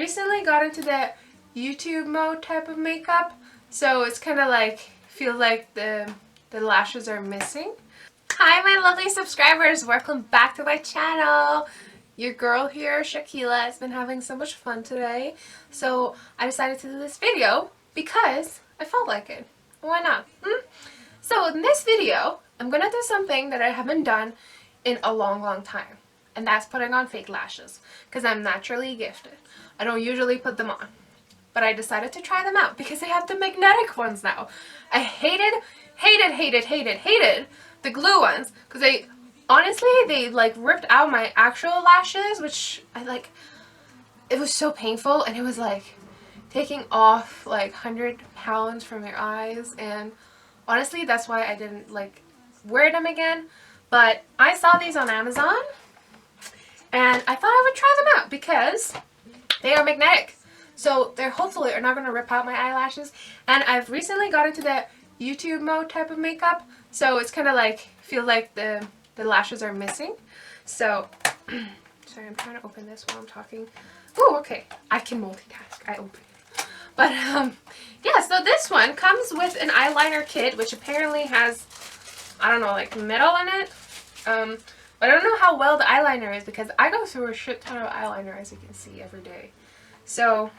recently got into the YouTube mode type of makeup, so it's kind of like, feel like the lashes are missing. Hi my lovely subscribers, welcome back to my channel. Your girl here, Shakila, has been having so much fun today, so I decided to do this video because I felt like it. Why not? So in this video, I'm gonna do something that I haven't done in a long time, and that's putting on fake lashes, because I'm naturally gifted. I don't usually put them on, but I decided to try them out because they have the magnetic ones now. I hated the glue ones because they like ripped out my actual lashes, which it was so painful, and it was like taking off like 100 pounds from your eyes, and honestly that's why I didn't like wear them again. But I saw these on Amazon and I thought I would try them out because they are magnetic, so they're hopefully are not going to rip out my eyelashes. And I've recently got into the YouTube mode type of makeup, so it's kind of like, feel like the lashes are missing. So sorry, I'm trying to open this while I'm talking. Oh, okay, I can multitask. I open it. But yeah, so this one comes with an eyeliner kit, which apparently has, I don't know, like metal in it. But I don't know how well the eyeliner is because I go through a shit ton of eyeliner, as you can see, every day. So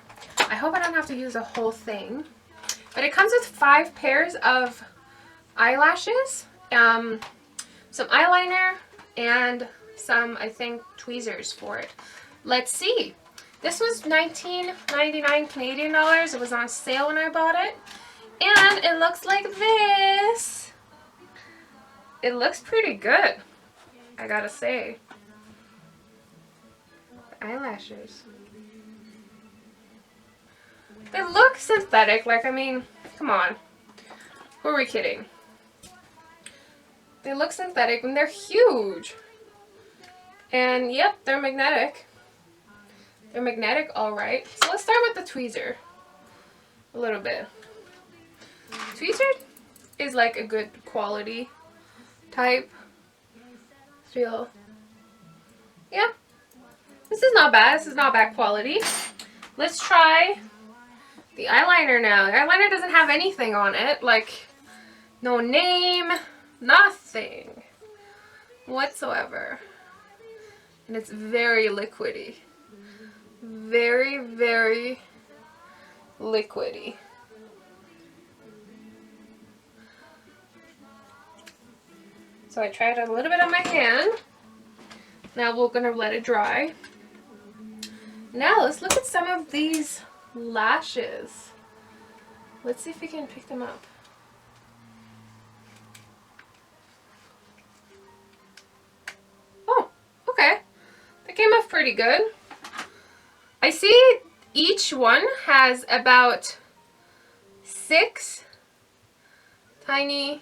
I hope I don't have to use the whole thing. But it comes with 5 pairs of eyelashes, some eyeliner, and some, I think, tweezers for it. Let's see. This was $19.99 Canadian dollars. It was on sale when I bought it. And it looks like this. It looks pretty good, I gotta say. The eyelashes. They look synthetic, like, I mean, come on. Who are we kidding? They look synthetic and they're huge. And yep, they're magnetic. They're magnetic, alright. So let's start with the tweezer. A little bit. Tweezer is like a good quality type. Feel. Yeah. This is not bad. This is not bad quality. Let's try the eyeliner now. The eyeliner doesn't have anything on it. Like, no name. Nothing. Whatsoever. And it's very liquidy. Very liquidy. So I tried a little bit on my hand. Now we're gonna let it dry. Now let's look at some of these lashes. Let's see if we can pick them up. Oh, okay. They came off pretty good. I see each one has about 6 tiny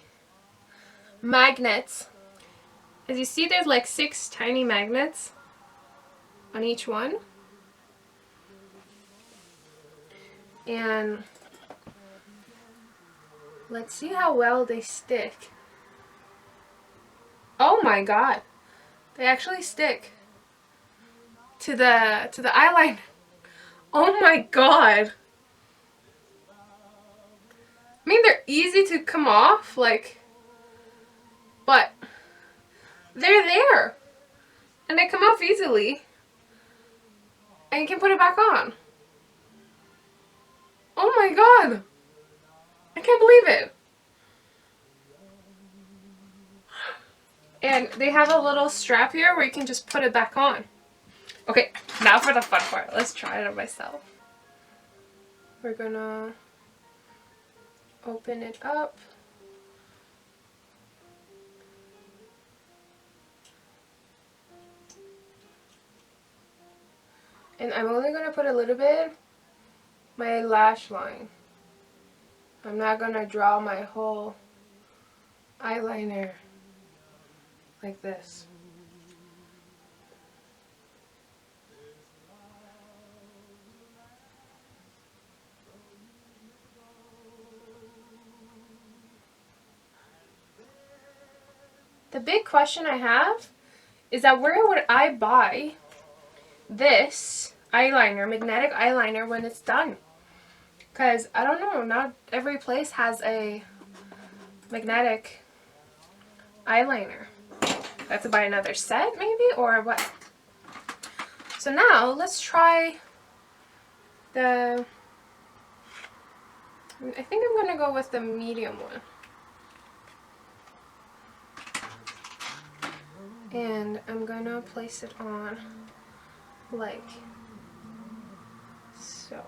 magnets. As you see, there's like 6 tiny magnets on each one. And let's see how well they stick. Oh my god. They actually stick to the eyeliner. Oh my god. I mean, they're easy to come off, like, but they're there. And they come off easily. And you can put it back on. Oh my god. I can't believe it. And they have a little strap here where you can just put it back on. Okay, now for the fun part. Let's try it on myself. We're gonna open it up. And I'm only gonna put a little bit my lash line. I'm not gonna draw my whole eyeliner like this. The big question I have is that where would I buy this eyeliner, magnetic eyeliner when it's done. Because, I don't know, not every place has a magnetic eyeliner. I have to buy another set maybe, or what? So now, let's try the... I think I'm going to go with the medium one. And I'm going to place it on like so.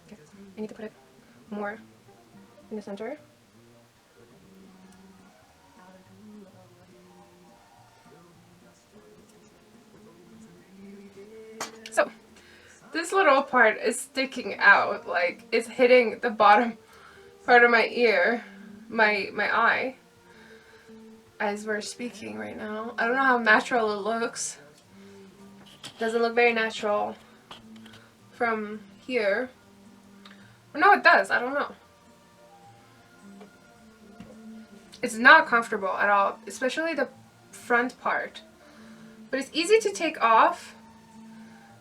Okay. I need to put it more in the center. So this little part is sticking out, like it's hitting the bottom part of my ear, my eye, as we're speaking right now. I don't know how natural it looks. Doesn't look very natural from here. Or no, it does. I don't know. It's not comfortable at all, especially the front part. But it's easy to take off.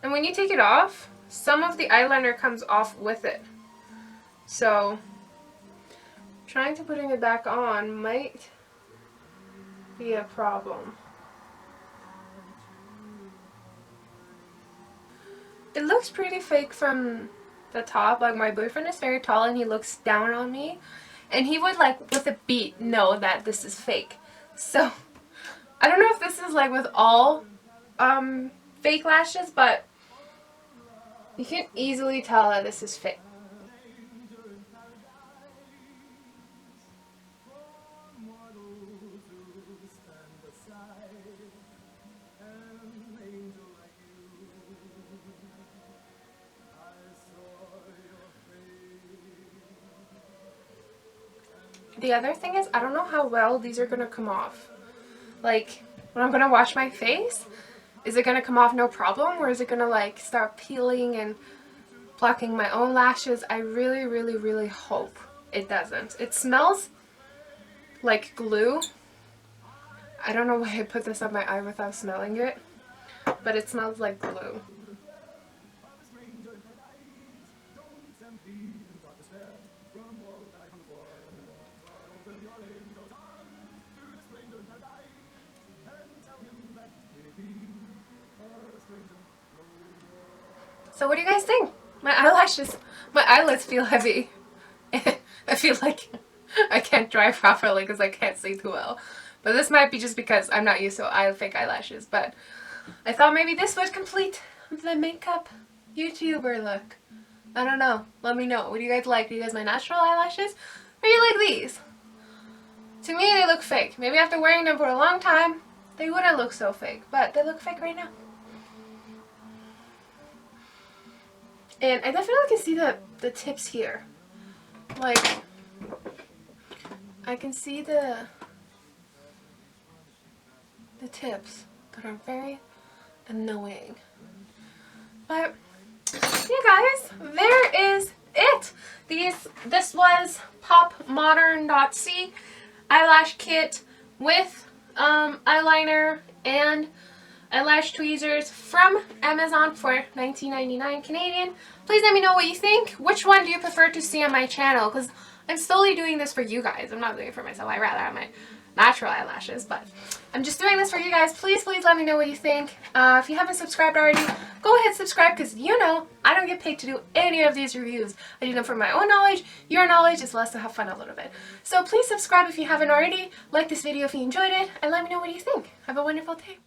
And when you take it off, some of the eyeliner comes off with it. So, trying to putting it back on might be a problem. It looks pretty fake from the top. Like, my boyfriend is very tall and he looks down on me. And he would, like, with a beat, know that this is fake. So, I don't know if this is, like, with all fake lashes, but you can easily tell that this is fake. The other thing is, I don't know how well these are going to come off. Like, when I'm going to wash my face, is it going to come off no problem? Or is it going to, like, start peeling and blocking my own lashes? I really, really, really hope it doesn't. It smells like glue. I don't know why I put this on my eye without smelling it, but it smells like glue. So what do you guys think? My eyelids feel heavy. I feel like I can't dry properly because I can't see too well. But this might be just because I'm not used to fake eyelashes. But I thought maybe this would complete the makeup YouTuber look. I don't know. Let me know. What do you guys like? Do you guys my natural eyelashes? Or you like these? To me, they look fake. Maybe after wearing them for a long time, they wouldn't look so fake. But they look fake right now. And I definitely can see the tips here. Like, I can see the tips that are very annoying. But, yeah guys, there is it. This was popmodern.c eyelash kit with eyeliner and eyelash tweezers from Amazon for $19.99 Canadian. Please let me know what you think. Which one do you prefer to see on my channel? Because I'm solely doing this for you guys. I'm not doing it for myself. I'd rather have my natural eyelashes, but I'm just doing this for you guys. Please, please let me know what you think. If you haven't subscribed already, go ahead and subscribe because you know I don't get paid to do any of these reviews. I do them for my own knowledge, your knowledge, as well as to have fun a little bit. So please subscribe if you haven't already. Like this video if you enjoyed it, and let me know what you think. Have a wonderful day.